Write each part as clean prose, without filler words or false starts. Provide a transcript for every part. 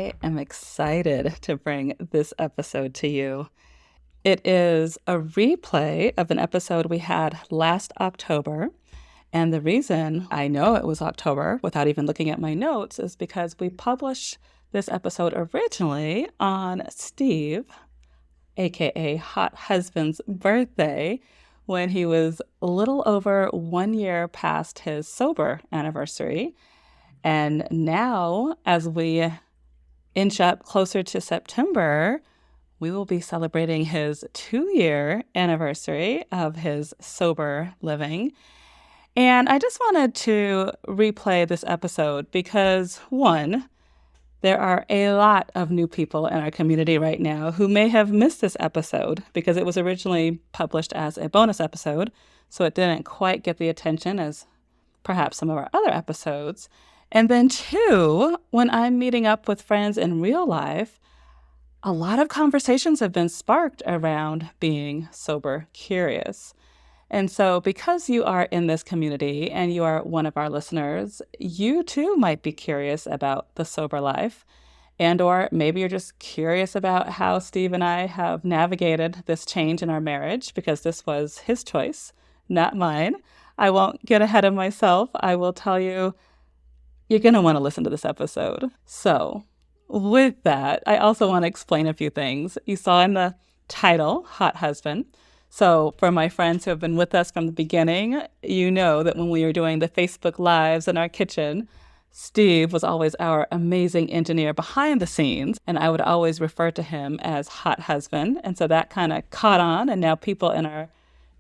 I am excited to bring this episode to you. It is a replay of an episode we had last October. And the reason I know it was October without even looking at my notes is because we published this episode originally on Steve, aka Hot Husband's birthday, when he was a little over 1 year past his sober anniversary. And now, as we inch up closer to September, we will be celebrating his 2-year anniversary of his sober living. And I just wanted to replay this episode because, one, there are a lot of new people in our community right now who may have missed this episode because it was originally published as a bonus episode, so it didn't quite get the attention as perhaps some of our other episodes. And then two, when I'm meeting up with friends in real life, a lot of conversations have been sparked around being sober curious. And so because you are in this community and you are one of our listeners, you too might be curious about the sober life. And or maybe you're just curious about how Steve and I have navigated this change in our marriage because this was his choice, not mine. I won't get ahead of myself. I will tell you, you're going to want to listen to this episode. So with that, I also want to explain a few things. You saw in the title, Hot Husband. So for my friends who have been with us from the beginning, you know that when we were doing the Facebook Lives in our kitchen, Steve was always our amazing engineer behind the scenes, and I would always refer to him as Hot Husband. And so that kind of caught on, and now people in our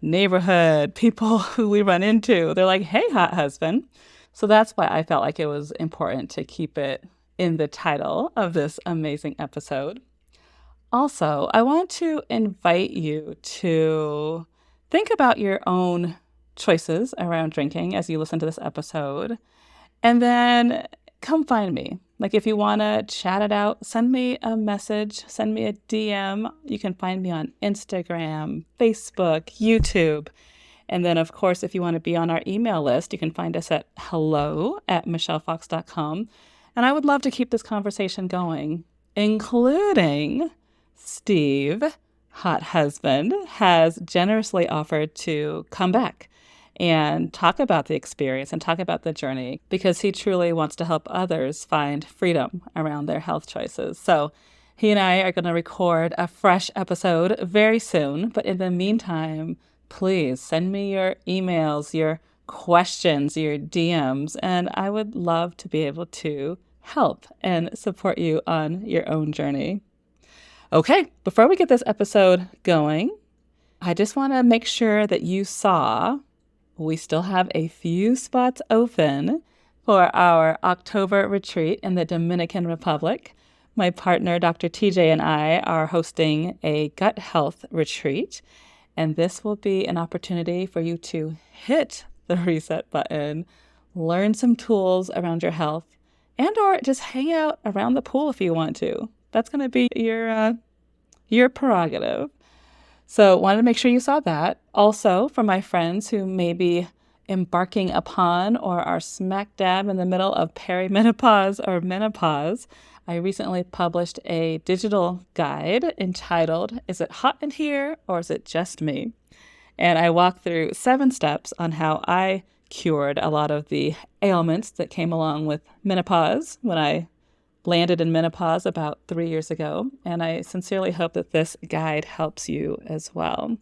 neighborhood, people who we run into, they're like, hey, Hot Husband. So that's why I felt like it was important to keep it in the title of this amazing episode. Also, I want to invite you to think about your own choices around drinking as you listen to this episode, and then come find me. Like if you want to chat it out, send me a message, send me a DM. You can find me on Instagram, Facebook, YouTube. And then, of course, if you want to be on our email list, you can find us at hello@michellefox.com. And I would love to keep this conversation going, including Steve, Hot Husband, has generously offered to come back and talk about the experience and talk about the journey because he truly wants to help others find freedom around their health choices. So he and I are going to record a fresh episode very soon. But in the meantime, please send me your emails, your questions, your DMs, and I would love to be able to help and support you on your own journey. Okay, before we get this episode going, I just want to make sure that you saw we still have a few spots open for our October retreat in the Dominican Republic. My partner, Dr. TJ, and I are hosting a gut health retreat. And this will be an opportunity for you to hit the reset button, learn some tools around your health, and or just hang out around the pool if you want to. That's going to be your prerogative. So wanted to make sure you saw that. Also, for my friends who may be embarking upon or are smack dab in the middle of perimenopause or menopause, I recently published a digital guide entitled, Is It Hot in Here or Is It Just Me? And I walk through 7 steps on how I cured a lot of the ailments that came along with menopause when I landed in menopause about 3 years ago. And I sincerely hope that this guide helps you as well.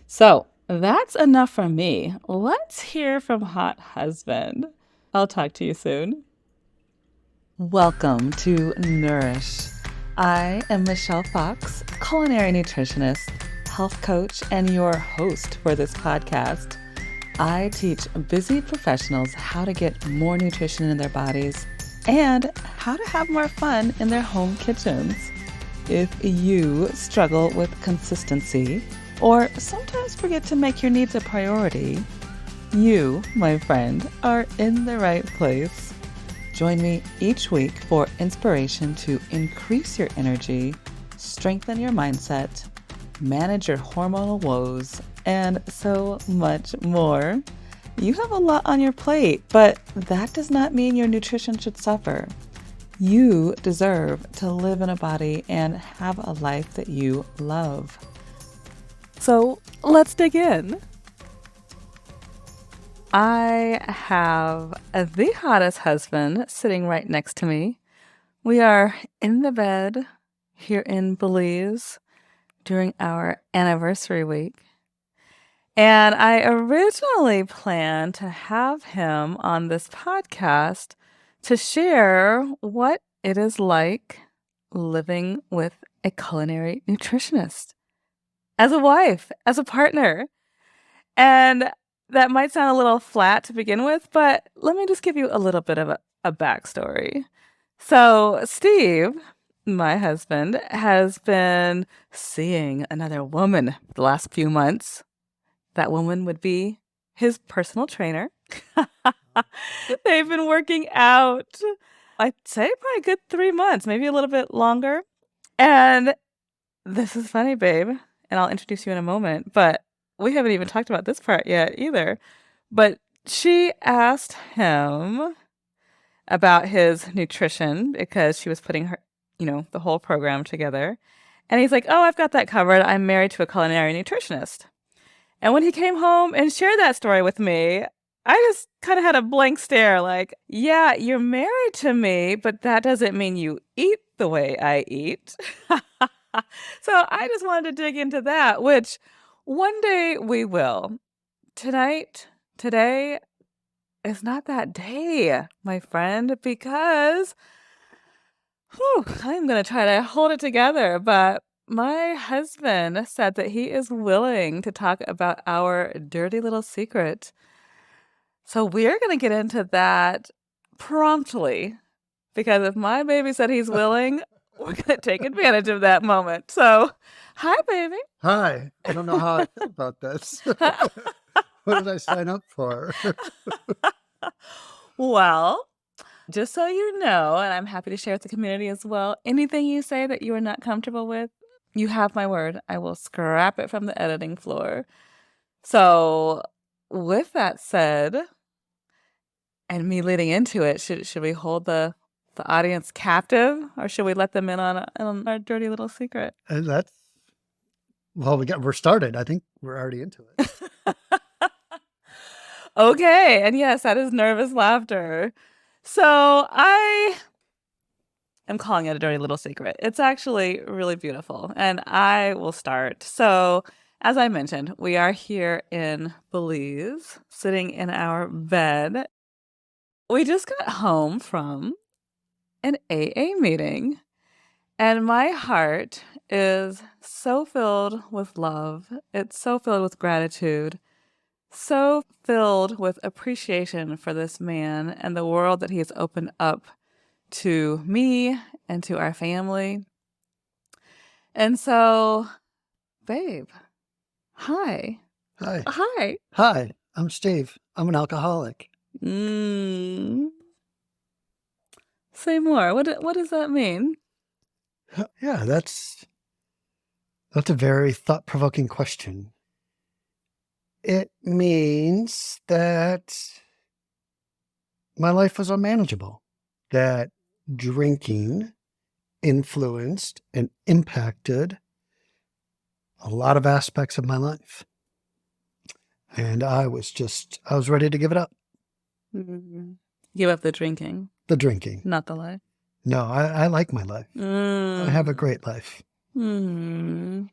So that's enough from me. Let's hear from Hot Husband. I'll talk to you soon. Welcome to Nourish. I am Michelle Fox, culinary nutritionist, health coach, and your host for this podcast. I teach busy professionals how to get more nutrition in their bodies and how to have more fun in their home kitchens. If you struggle with consistency or sometimes forget to make your needs a priority, you, my friend, are in the right place. Join me each week for inspiration to increase your energy, strengthen your mindset, manage your hormonal woes, and so much more. You have a lot on your plate, but that does not mean your nutrition should suffer. You deserve to live in a body and have a life that you love. So let's dig in. I have the hottest husband sitting right next to me. We are in the bed here in Belize during our anniversary week. And I originally planned to have him on this podcast to share what it is like living with a culinary nutritionist, as a wife, as a partner. And that might sound a little flat to begin with, but let me just give you a little bit of a backstory. So, Steve, my husband, has been seeing another woman the last few months. That woman would be his personal trainer. They've been working out, I'd say, probably a good 3 months, maybe a little bit longer. And this is funny, babe, and I'll introduce you in a moment, but we haven't even talked about this part yet either. But she asked him about his nutrition because she was putting her, the whole program together. And he's like, "Oh, I've got that covered. I'm married to a culinary nutritionist." And when he came home and shared that story with me, I just kind of had a blank stare like, yeah, you're married to me, but that doesn't mean you eat the way I eat. So I just wanted to dig into that, which one day we will. Today is not that day, my friend, because I'm going to try to hold it together. But my husband said that he is willing to talk about our dirty little secret. So we're going to get into that promptly, because if my baby said he's willing, we're going to take advantage of that moment. So, hi, baby. Hi. I don't know how I feel about this. What did I sign up for? Well, just so you know, and I'm happy to share with the community as well, anything you say that you are not comfortable with, you have my word. I will scrap it from the editing floor. So, with that said, and me leading into it, should we hold the audience captive, or should we let them in on our dirty little secret? And we're started. I think we're already into it. Okay, and yes, that is nervous laughter. So I am calling it a dirty little secret. It's actually really beautiful, and I will start. So, as I mentioned, we are here in Belize, sitting in our bed. We just got home from an AA meeting, and my heart is so filled with love. It's so filled with gratitude, so filled with appreciation for this man and the world that he has opened up to me and to our family. And so, babe, hi. Hi. Hi. Hi. I'm Steve. I'm an alcoholic. Say more. What does that mean? Yeah, that's a very thought-provoking question. It means that my life was unmanageable, that drinking influenced and impacted a lot of aspects of my life. And I was ready to give it up. Give up the drinking. The drinking. Not the life. No, I like my life. I have a great life. We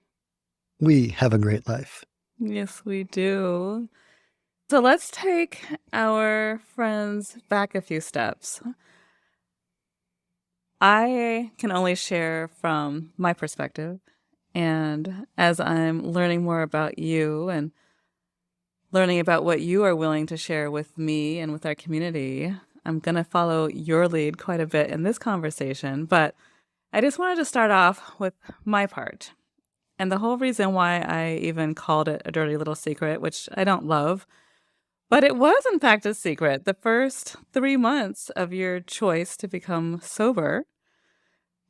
have a great life. Yes, we do. So let's take our friends back a few steps. I can only share from my perspective. And as I'm learning more about you and learning about what you are willing to share with me and with our community, I'm going to follow your lead quite a bit in this conversation. But I just wanted to start off with my part. And the whole reason why I even called it a dirty little secret, which I don't love, but it was in fact a secret. The first 3 months of your choice to become sober,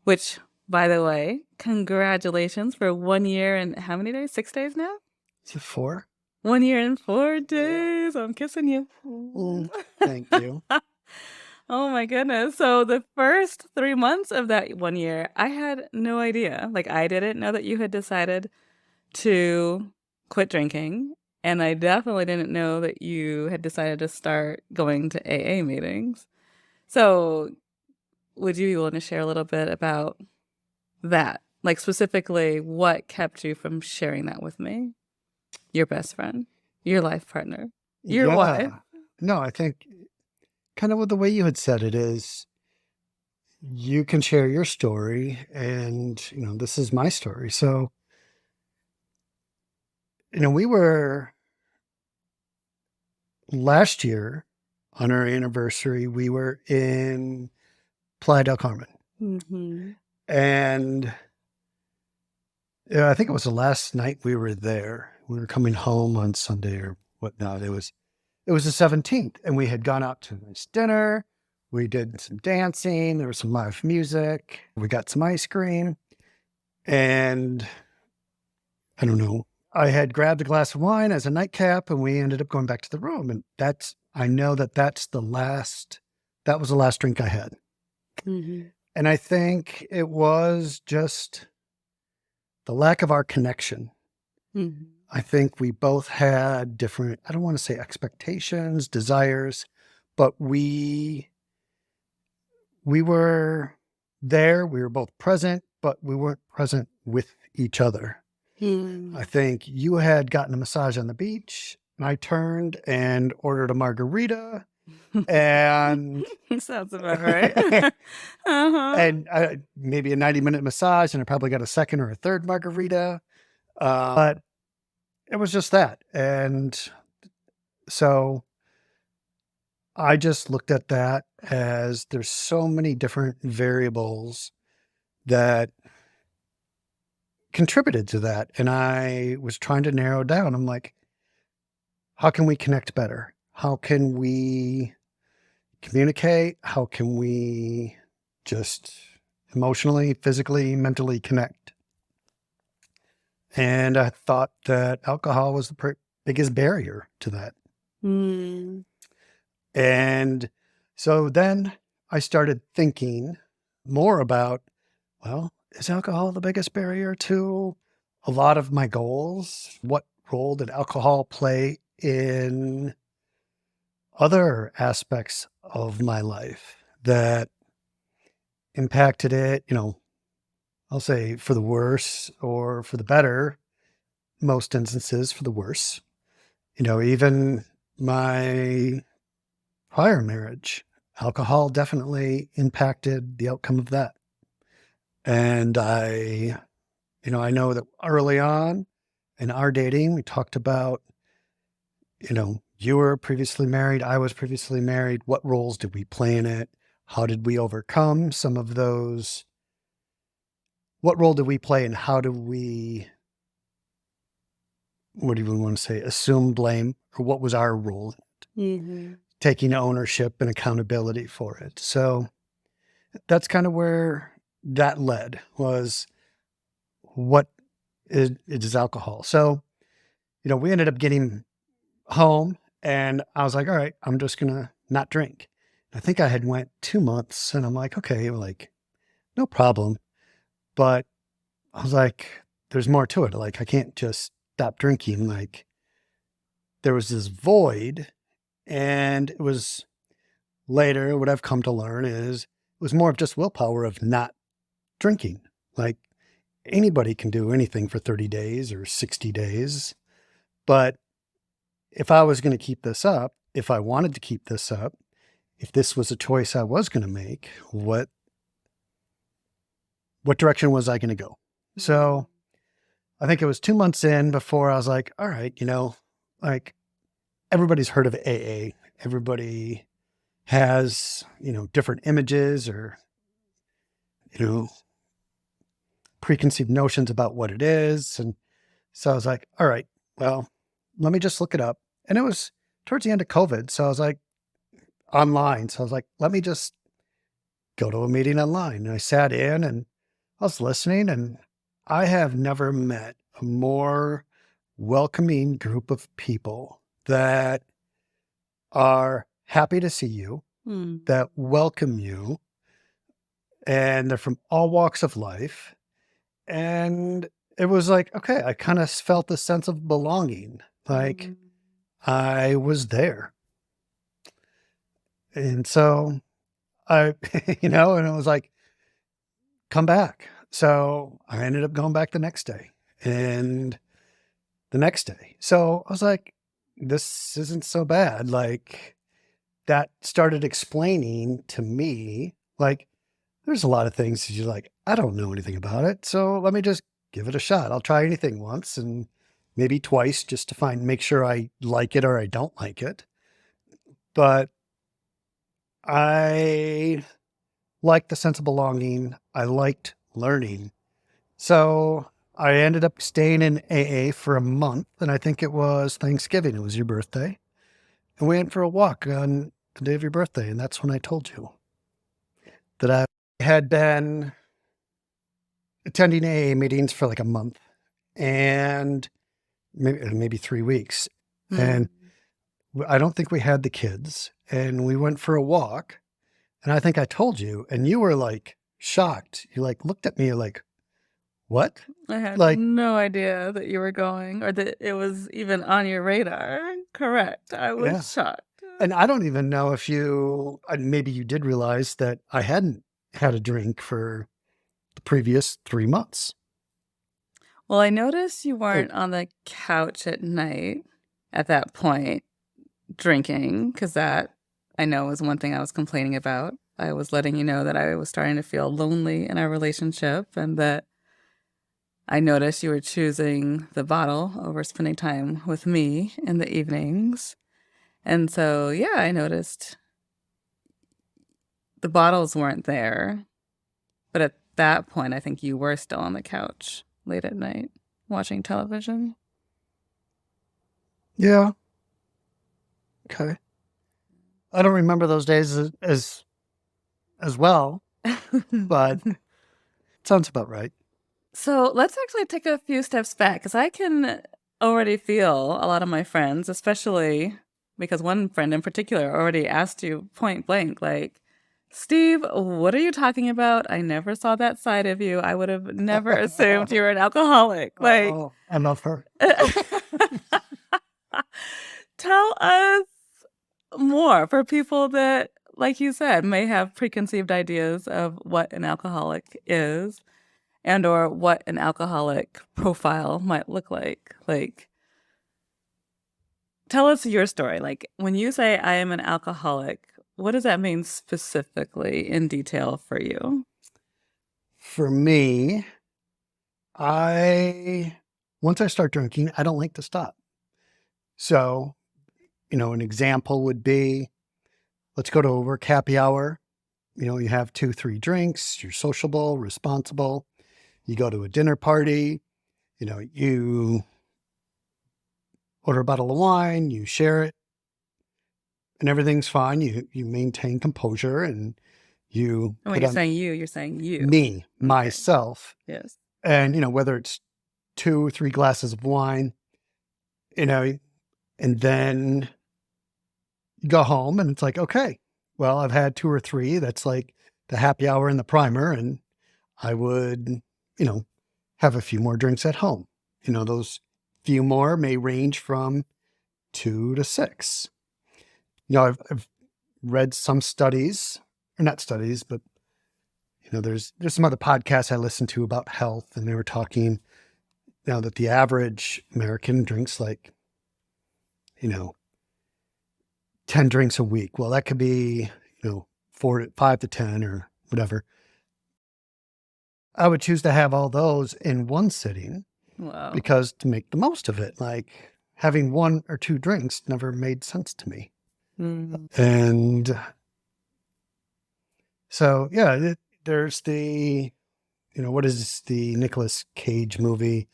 which, by the way, congratulations for 1 year and how many days? 6 days now? Is it 4? 1 year and 4 days. I'm kissing you. Thank you. Oh my goodness. So the first 3 months of that 1 year, I had no idea. Like, I didn't know that you had decided to quit drinking, and I definitely didn't know that you had decided to start going to AA meetings. So, would you be willing to share a little bit about that? Like, specifically, what kept you from sharing that with me? Your best friend, your life partner, your wife. Yeah. No, I think kind of with the way you had said it is you can share your story and, this is my story. So, we were last year on our anniversary, we were in Playa del Carmen. Mhm. And I think it was the last night we were there. We were coming home on Sunday or whatnot. It was the 17th, and we had gone out to a nice dinner. We did some dancing. There was some live music. We got some ice cream. And I don't know, I had grabbed a glass of wine as a nightcap, and we ended up going back to the room. And I know that was the last drink I had. Mhm. And I think it was just the lack of our connection. Mhm. I think we both had different, I don't want to say expectations, desires, but we were there, we were both present, but we weren't present with each other. I Mm. think you had gotten a massage on the beach, and I turned and ordered a margarita and Sounds about right. Uh-huh. and maybe a 90-minute massage, and I probably got a second or a third margarita. But it was just that. And so I just looked at that as there's so many different variables that contributed to that. And I was trying to narrow down. I'm like, how can we connect better? How can we communicate? How can we just emotionally, physically, mentally connect? And I thought that alcohol was the biggest barrier to that. Mm. And so then I started thinking more about, well, is alcohol the biggest barrier to a lot of my goals? What role did alcohol play in other aspects of my life that impacted it? I'll say for the worse or for the better, most instances for the worse. Even my prior marriage, alcohol definitely impacted the outcome of that. And I know that early on in our dating, we talked about, you were previously married, I was previously married. What roles did we play in it? How did we overcome some of those? What role did we play and how do we, what do you want to say, assume blame? Or what was our role? Mhm. Taking ownership and accountability for it. So that's kind of where that led was what is alcohol. So, we ended up getting home and I was like, all right, I'm just going to not drink. I think I had went 2 months and I'm like, okay, like no problem. But I was like, there's more to it. Like, I can't just stop drinking. Like there was this void. And it was later, what I've come to learn is it was more of just willpower of not drinking. Like anybody can do anything for 30 days or 60 days. But if I was going to keep this up, if I wanted to keep this up, if this was a choice I was going to make, what direction was I going to go? Mm. So I think it was 2 months in before I was like, all right, like everybody's heard of AA. Everybody has, different images or, you know, preconceived notions about what it is. And so I was like, all right, well, let me just look it up. And it was towards the end of COVID. So I was like online. So I was like, let me just go to a meeting online. And I sat in and I was listening, and I have never met a more welcoming group of people that are happy to see you, that welcome you, and they're from all walks of life. And it was like, okay, I kind of felt a sense of belonging. Like Mm. I was there. And so I, and it was like, come back. So I ended up going back the next day and the next day. So I was like, this isn't so bad. Like that started explaining to me, like, there's a lot of things that you're like, I don't know anything about it. So let me just give it a shot. I'll try anything once and maybe twice just to make sure I like it or I don't like it. But I liked the sense of belonging. I liked learning. So I ended up staying in AA for a month. And I think it was Thanksgiving. It was your birthday. And we went for a walk on the day of your birthday. And that's when I told you that I had been attending AA meetings for like a month and maybe 3 weeks. And I don't think we had the kids. And we went for a walk. And I think I told you, and you were like shocked. You like looked at me like, what? I had Like, no idea that you were going or that it was even on your radar. Correct. I yeah. was shocked. And I don't even know if maybe you did realize that I hadn't had a drink for the previous 3 months. Well, I noticed you Oh, weren't on the couch at night at that point drinking, because that I know was one thing I was complaining about. I was letting you know that I was starting to feel lonely in our relationship and that I noticed you were choosing the bottle over spending time with me in the evenings. And so, yeah, I noticed the bottles weren't there. But at that point, I think you were still on the couch late at night watching television. yeah. Okay. I don't remember those days as well, but it sounds about right. So let's actually take a few steps back because I can already feel a lot of my friends, especially because one friend in particular already asked you point blank, like, Steve, what are you talking about? I never saw that side of you. I would have never assumed you were an alcoholic. Like, Oh, I love her. tell us more for people that, like you said, may have preconceived ideas of what an alcoholic is and or what an alcoholic profile might look like. Like, tell us your story. Like, when you say I am an alcoholic, what does that mean specifically in detail for you? For me, once I start drinking, I don't like to stop. So, an example would be, let's go to a work happy hour. You have 2, 3 drinks, you're sociable, responsible. You go to a dinner party, you order a bottle of wine, you share it, and everything's fine. You maintain composure and you And when put you're on saying you're saying you. me, Okay. myself, Yes. and whether it's 2, 3 glasses of wine, you know, and then you go home and it's like, okay, well, I've had 2 or 3. That's like the happy hour and the primer. And I would, have a few more drinks at home. Those few more may range from 2 to 6. I've read some studies, or not studies, but there's some other podcasts I listened to about health, and they were talking now that the average American drinks like, you know, 10 drinks a week. Well, that could be, 5 to 10 or whatever. I would choose to have all those in one sitting Wow. because to make the most of it, like having 1 or 2 drinks never made sense to me. Mm. And so, yeah, there's the, what is the Nicolas Cage movie,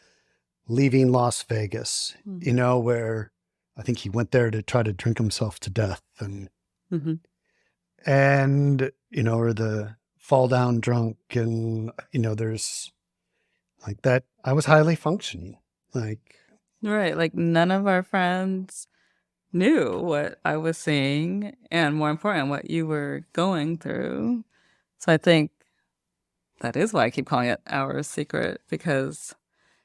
Leaving Las Vegas, where I think he went there to try to drink himself to death Mm-hmm. or the fall down drunk. And, there's like that. I was highly functioning. Like, Right. Like none of our friends knew what I was seeing and, more important, what you were going through. So I think that is why I keep calling it our secret, because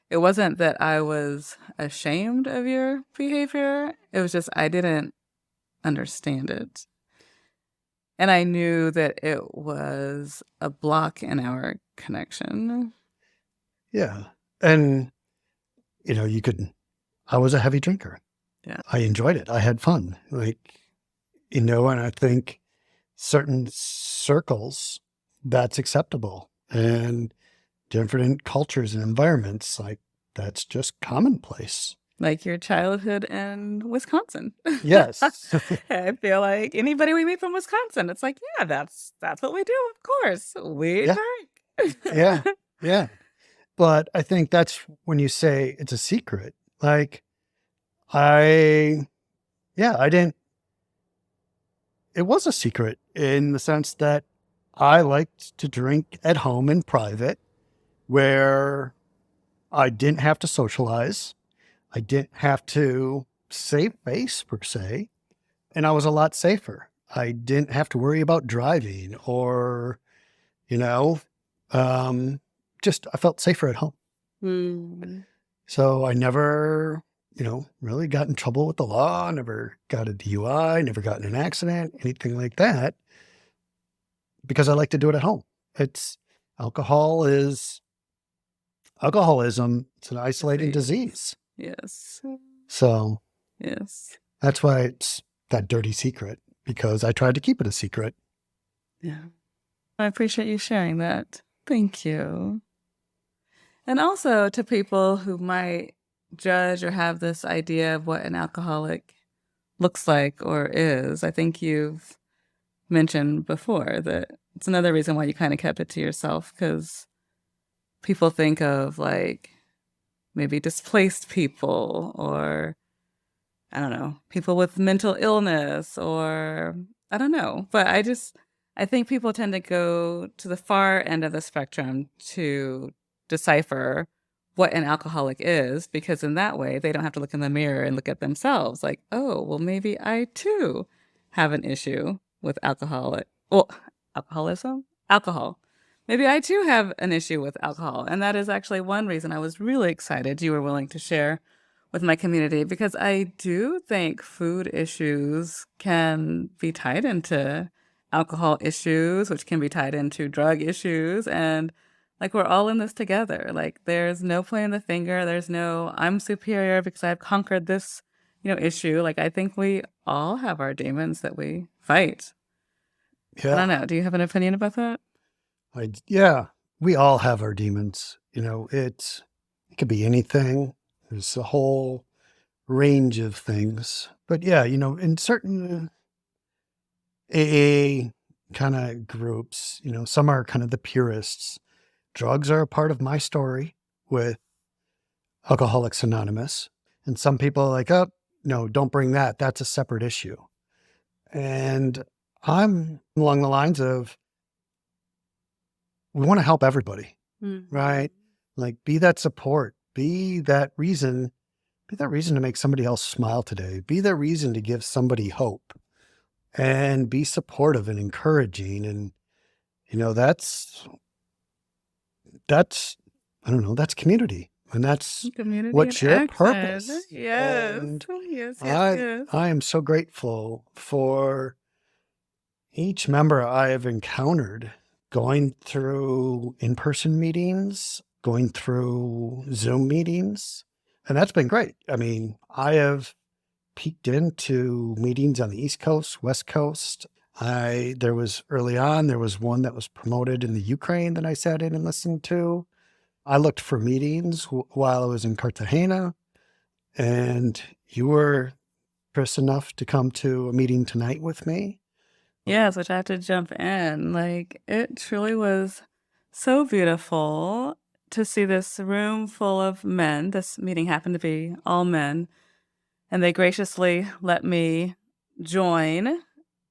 it wasn't that I was ashamed of your behavior. It was just I didn't understand it. And I knew that it was a block in our connection. Yeah. And, you could, I was a heavy drinker. Yeah. I enjoyed it. I had fun. And I think certain circles, that's acceptable. And different cultures and environments, that's just commonplace. Like your childhood in Wisconsin. Yes. I feel like anybody we meet from Wisconsin, it's like, yeah, that's what we do. Of course, we Yeah. Yeah. drink. Yeah. But I think that's when you say it's a secret. Like, I, yeah, I didn't, it was a secret in the sense that I liked to drink at home in private where I didn't have to socialize. I didn't have to save face per se. And I was a lot safer. I didn't have to worry about driving or, you know, just I felt safer at home. Mm. So I never, really got in trouble with the law, never got a DUI, never got in an accident, anything like that, because I like to do it at home. It's alcoholism. It's an isolating disease. Yes. So Yes. that's why it's that dirty secret, because I tried to keep it a secret. Yeah. I appreciate you sharing that. Thank you. And also to people who might judge or have this idea of what an alcoholic looks like or is, I think you've mentioned before that it's another reason why you kind of kept it to yourself, because people think of like maybe displaced people, or I don't know, people with mental illness, or I don't know. But I think people tend to go to the far end of the spectrum to decipher what an alcoholic is, because in that way, they don't have to look in the mirror and look at themselves like, oh, well, maybe I too have an issue with alcoholism, alcohol. Maybe I too have an issue with alcohol. And that is actually one reason I was really excited you were willing to share with my community, because I do think food issues can be tied into alcohol issues, which can be tied into drug issues. And like we're all in this together. Like there's no pointing the finger. There's no I'm superior because I've conquered this, issue. Like I think we all have our demons that we fight. I Yeah. don't know. Do you have an opinion about that? Yeah, we all have our demons. It could be anything. There's a whole range of things. But yeah, in certain AA kind of groups, some are kind of the purists. Drugs are a part of my story with Alcoholics Anonymous. And some people are like, oh, no, don't bring that. That's a separate issue. And I'm along the lines of, we want to help everybody, right? Like be that support, be that reason to make somebody else smile today, be that reason to give somebody hope, and be supportive and encouraging. And, that's, I don't know, that's community. And that's Community and what's your action. purpose. Yes. And Yes, yes, I, yes. I am so grateful for each member I have encountered going through in-person meetings, going through Zoom meetings, and that's been great. I mean, I have peeked into meetings on the East Coast, West Coast. There was one that was promoted in the Ukraine that I sat in and listened to. I looked for meetings while I was in Cartagena, and you were Chris enough to come to a meeting tonight with me. Yes, which I have to jump in. Like, it truly was so beautiful to see this room full of men. This meeting happened to be all men, and they graciously let me join.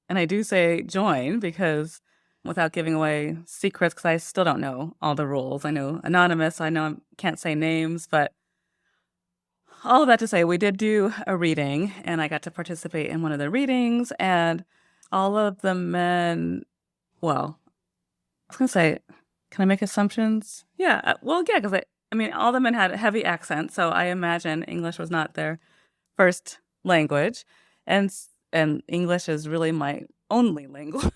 And I do say join because without giving away secrets, because I still don't know all the rules. I know anonymous, I know I can't say names, but all of that to say, we did do a reading, and I got to participate in one of the readings, and all of the men, well, I was going to say, can I make assumptions? Yeah, well, yeah, because I mean, all the men had heavy accents, so I imagine English was not their first language, and English is really my only language.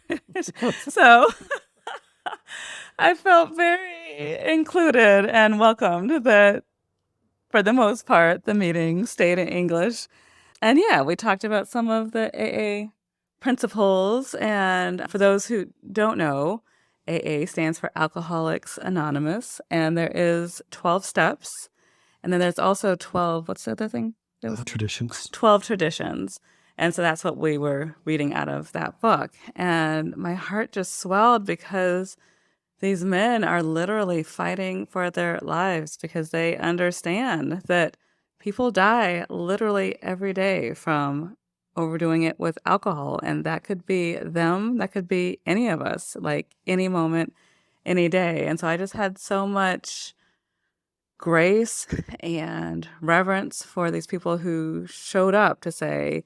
So I felt very included and welcomed that for the most part, the meeting stayed in English. And yeah, we talked about some of the AA principles. And for those who don't know, AA stands for Alcoholics Anonymous. And there is 12 steps. And then there's also 12, what's the other thing? There was Traditions. 12 traditions. And so that's what we were reading out of that book. And my heart just swelled because these men are literally fighting for their lives because they understand that people die literally every day from overdoing it with alcohol. And that could be them, that could be any of us, like any moment, any day. And so I just had so much grace and reverence for these people who showed up to say,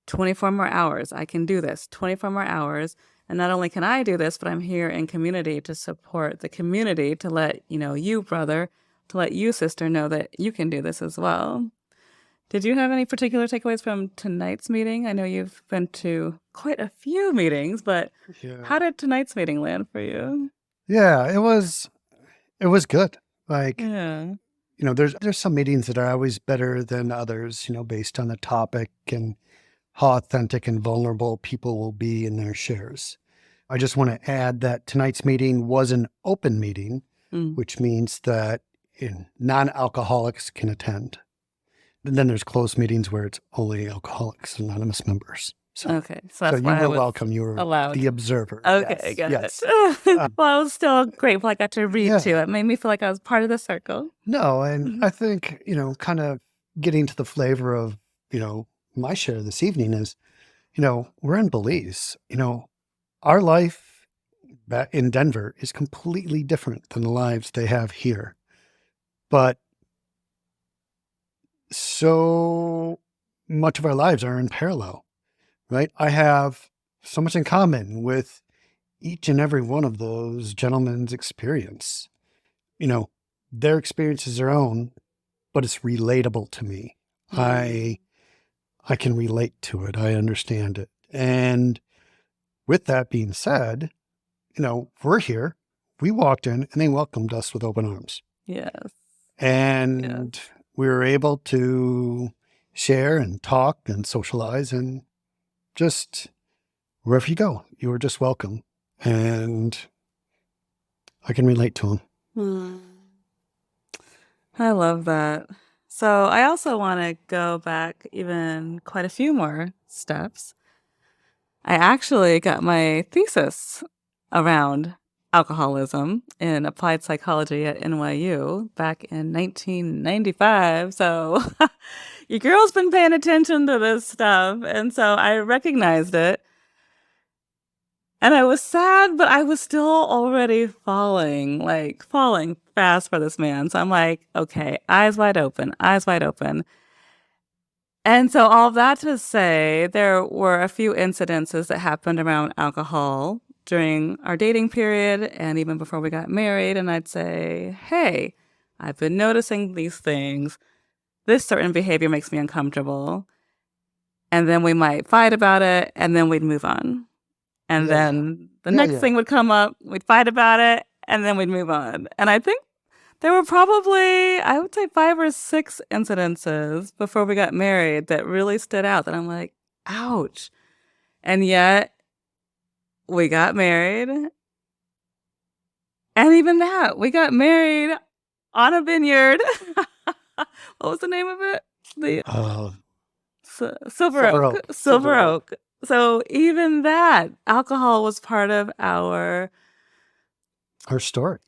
24 more hours, I can do this, 24 more hours. And not only can I do this, but I'm here in community to support the community, to let, you, brother, to let you, sister, know that you can do this as well. Did you have any particular takeaways from tonight's meeting? I know you've been to quite a few meetings, but how did tonight's meeting land for you? Yeah, it was good. Like, Yeah. there's some meetings that are always better than others, based on the topic and how authentic and vulnerable people will be in their shares. I just want to add that tonight's meeting was an open meeting, which means that non-alcoholics can attend. And then there's closed meetings where it's only Alcoholics Anonymous members. So, okay, so that's so why you I were was welcome. You were allowed. the observer. Okay, yes, got yes. it. Well, I was still grateful I got to read Yeah. too. It made me feel like I was part of the circle. No, and I think, kind of getting to the flavor of, my share this evening is, we're in Belize. Our life back in Denver is completely different than the lives they have here. But so much of our lives are in parallel, right? I have so much in common with each and every one of those gentlemen's experience. Their experience is their own, but it's relatable to me. I can relate to it. I understand it. And with that being said, we're here. We walked in and they welcomed us with open arms. Yes. And we were able to share and talk and socialize, and just wherever you go, you were just welcome. And I can relate to them. I love that. So I also want to go back even quite a few more steps. I actually got my thesis around alcoholism in applied psychology at NYU back in 1995. So your girl's been paying attention to this stuff. And so I recognized it. And I was sad, but I was still already falling fast for this man. So I'm like, okay, eyes wide open, eyes wide open. And so all of that to say, there were a few incidences that happened around alcohol during our dating period and even before we got married. And I'd say, hey, I've been noticing these things. This certain behavior makes me uncomfortable. And then we might fight about it and then we'd move on. And then the next thing would come up, we'd fight about it, and then we'd move on. And I think there were probably, I would say 5 or 6 incidences before we got married that really stood out that I'm like, ouch. And yet we got married. And even that, we got married on a vineyard. What was the name of it? Silver Oak. Silver Oak. So even that, alcohol was part of our story.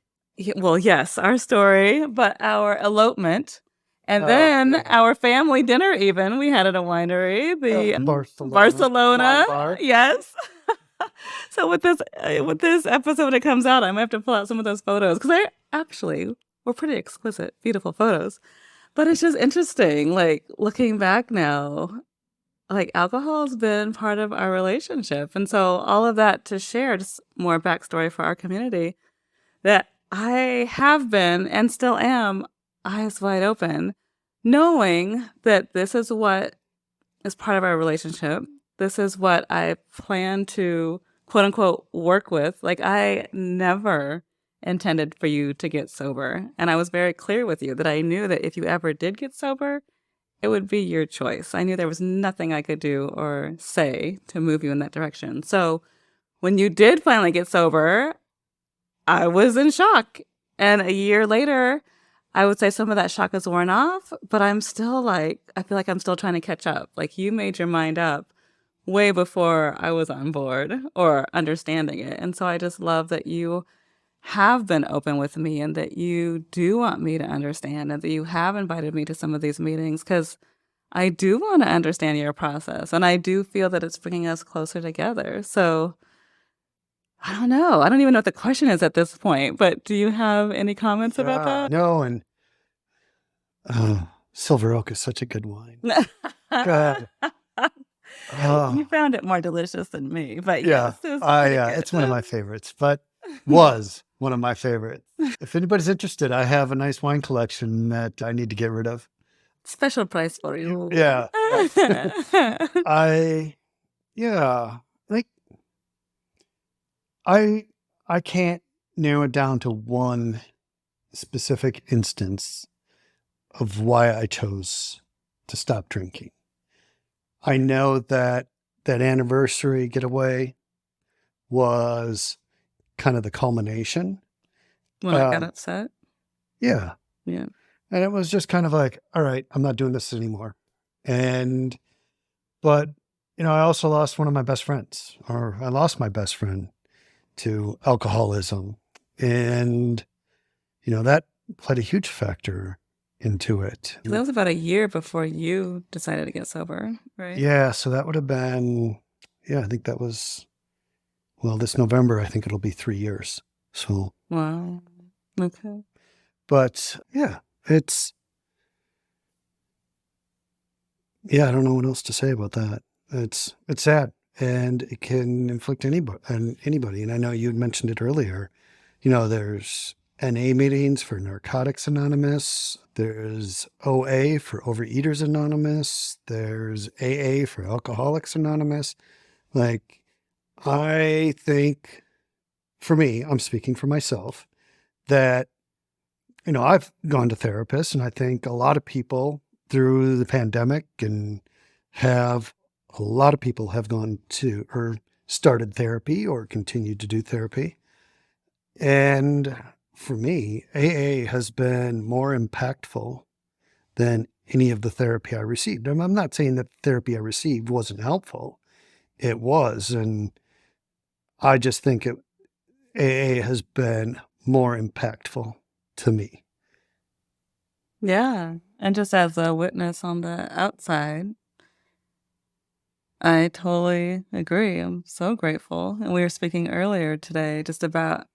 Well, yes, our story, but our elopement. And then our family dinner even, we had at a winery, the Barcelona. Yes. So with this episode when it comes out, I might have to pull out some of those photos because they actually were pretty exquisite, beautiful photos. But it's just interesting, like looking back now, like alcohol has been part of our relationship. And so all of that to share, just more backstory for our community, that I have been and still am eyes wide open, knowing that this is what is part of our relationship. This is what I plan to quote unquote work with. Like I never intended for you to get sober. And I was very clear with you that I knew that if you ever did get sober, it would be your choice. I knew there was nothing I could do or say to move you in that direction. So when you did finally get sober, I was in shock. And a year later, I would say some of that shock is worn off, but I'm still like, I feel like I'm still trying to catch up. Like you made your mind up way before I was on board or understanding it. And so I just love that you have been open with me and that you do want me to understand and that you have invited me to some of these meetings because I do want to understand your process. And I do feel that it's bringing us closer together. So I don't know. I don't even know what the question is at this point, but do you have any comments about Yeah, that? no, and Silver Oak is such a good wine. God. You Oh, found it more delicious than me, but yeah. yes, it was I pretty good. It's one of my favorites, but was one of my favorites. If anybody's interested, I have a nice wine collection that I need to get rid of. Special price for you. Yeah. I yeah, like I I can't narrow it down to one specific instance of why I chose to stop drinking. I know that that anniversary getaway was kind of the culmination. When I got Um, upset. yeah. Yeah. And it was just kind of like, all right, I'm not doing this anymore. And, but, I also lost one of my best friends, or I lost my best friend to alcoholism. And, that played a huge factor into it. 'Cause that was about a year before you decided to get sober, right? Yeah. So that would have been, yeah, I think that was, well, this November, I think it'll be 3 years. So, Wow. Okay. but yeah, it's, yeah, I don't know what else to say about that. It's sad and it can inflict anybody. And I know you had mentioned it earlier. There's NA meetings for Narcotics Anonymous. There's OA for Overeaters Anonymous. There's AA for Alcoholics Anonymous. Like, I think for me, I'm speaking for myself, that, I've gone to therapists and I think a lot of people through the pandemic and have a lot of people have gone to or started therapy or continued to do therapy. And for me, AA has been more impactful than any of the therapy I received. And I'm not saying that the therapy I received wasn't helpful. It was. And I just think AA has been more impactful to me. Yeah. And just as a witness on the outside, I totally agree. I'm so grateful. And we were speaking earlier today just about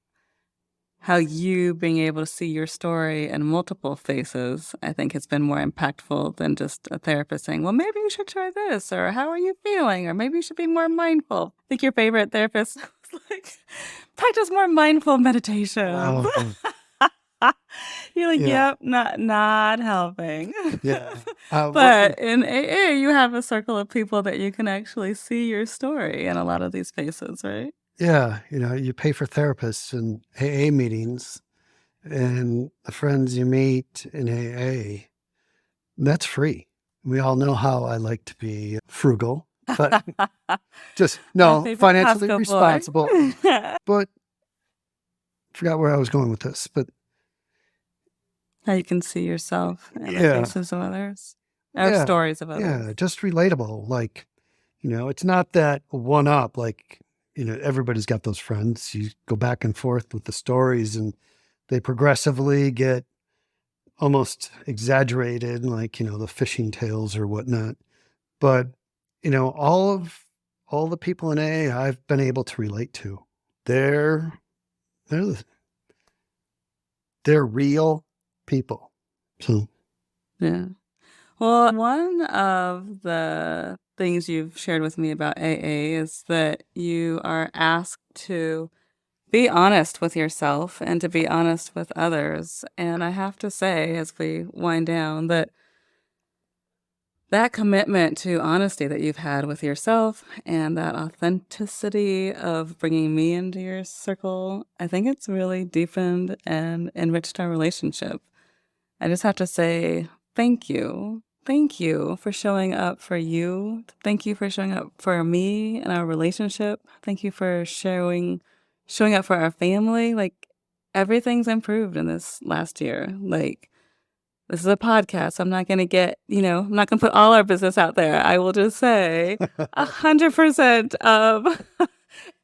how you being able to see your story in multiple faces, I think has been more impactful than just a therapist saying, well, maybe you should try this, or how are you feeling? Or maybe you should be more mindful. I think your favorite therapist was like, practice more mindful meditations. Oh, You're like, yeah. yep, not helping. Yeah. What, But in AA, you have a circle of people that you can actually see your story in a lot of these faces, right? yeah. You pay for therapists and AA meetings and the friends you meet in AA. That's free. We all know how I like to be frugal, but just My no, favorite financially Costco boy. responsible. But forgot where I was going with this. But How you can see yourself in the yeah, faces of others, or yeah, stories of others. yeah, just relatable. Like, it's not that one up, like, everybody's got those friends. You go back and forth with the stories and they progressively get almost exaggerated, like, the fishing tales or whatnot. But, all the people in AA I've been able to relate to, they're, they're, they're real people. So, Yeah. Well, one of the things you've shared with me about AA is that you are asked to be honest with yourself and to be honest with others. And I have to say, as we wind down, that commitment to honesty that you've had with yourself and that authenticity of bringing me into your circle, I think it's really deepened and enriched our relationship. I just have to say thank you. Thank you for showing up for you. Thank you for showing up for me and our relationship. Thank you for showing up for our family. Like everything's improved in this last year. Like this is a podcast. I'm not gonna I'm not gonna put all our business out there. I will just say 100% of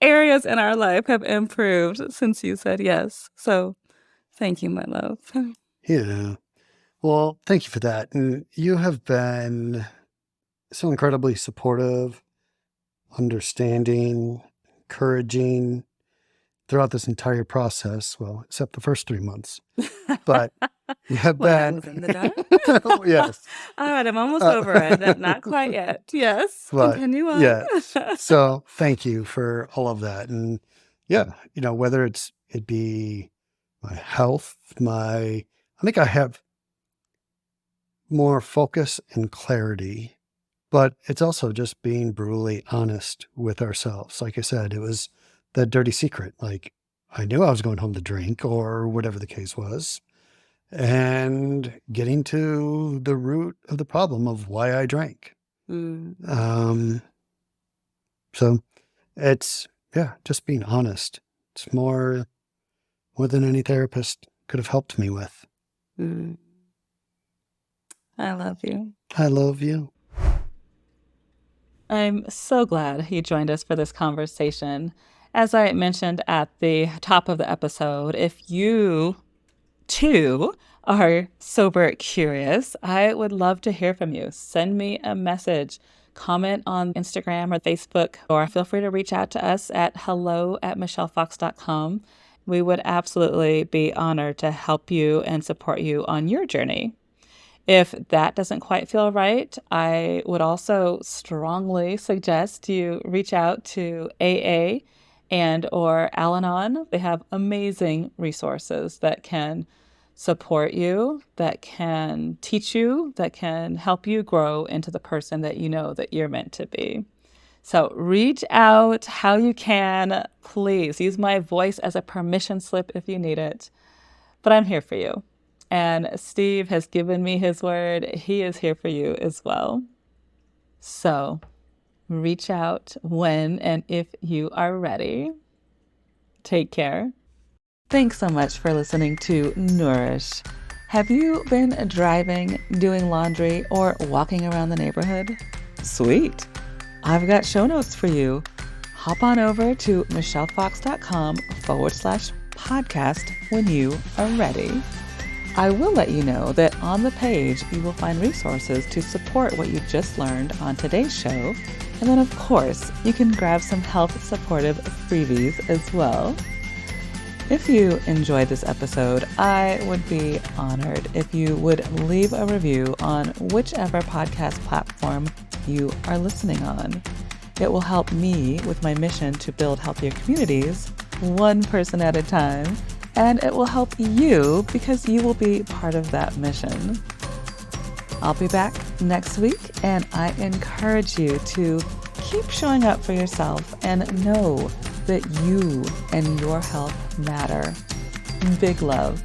areas in our life have improved since you said yes. So thank you, my love. Yeah. Well, thank you for that. And you have been so incredibly supportive, understanding, encouraging throughout this entire process. Well, except the first 3 months. But you have When I been, was in the dark. yes. All right, I'm almost over it. Not quite yet. Yes, But continue on. yes. So thank you for all of that. And yeah, whether it be my health, I think I have more focus and clarity, but it's also just being brutally honest with ourselves. Like I said, it was the dirty secret. Like I knew I was going home to drink or whatever the case was, and getting to the root of the problem of why I drank. Mm, Um, so it's, yeah, just being honest. It's more than any therapist could have helped me with. mm. I love you. I love you. I'm so glad you joined us for this conversation. As I mentioned at the top of the episode, if you too are sober curious, I would love to hear from you. Send me a message, comment on Instagram or Facebook, or feel free to reach out to us at hello@michellefox.com. We would absolutely be honored to help you and support you on your journey. If that doesn't quite feel right, I would also strongly suggest you reach out to AA and or al-anon. They have amazing resources that can support you, that can teach you, that can help you grow into the person that you know that you're meant to be. So reach out how you can. Please use my voice as a permission slip if you need it. But I'm here for you. And Steve has given me his word. He is here for you as well. So reach out when and if you are ready. Take care. Thanks so much for listening to Nourish. Have you been driving, doing laundry, or walking around the neighborhood? Sweet. I've got show notes for you. Hop on over to michellefox.com/podcast when you are ready. I will let you know that on the page you will find resources to support what you just learned on today's show. And then, of course, you can grab some health supportive freebies as well. If you enjoyed this episode, I would be honored if you would leave a review on whichever podcast platform you are listening on. It will help me with my mission to build healthier communities, one person at a time, and it will help you because you will be part of that mission. I'll be back next week, and I encourage you to keep showing up for yourself and know that you and your health matter. Big love.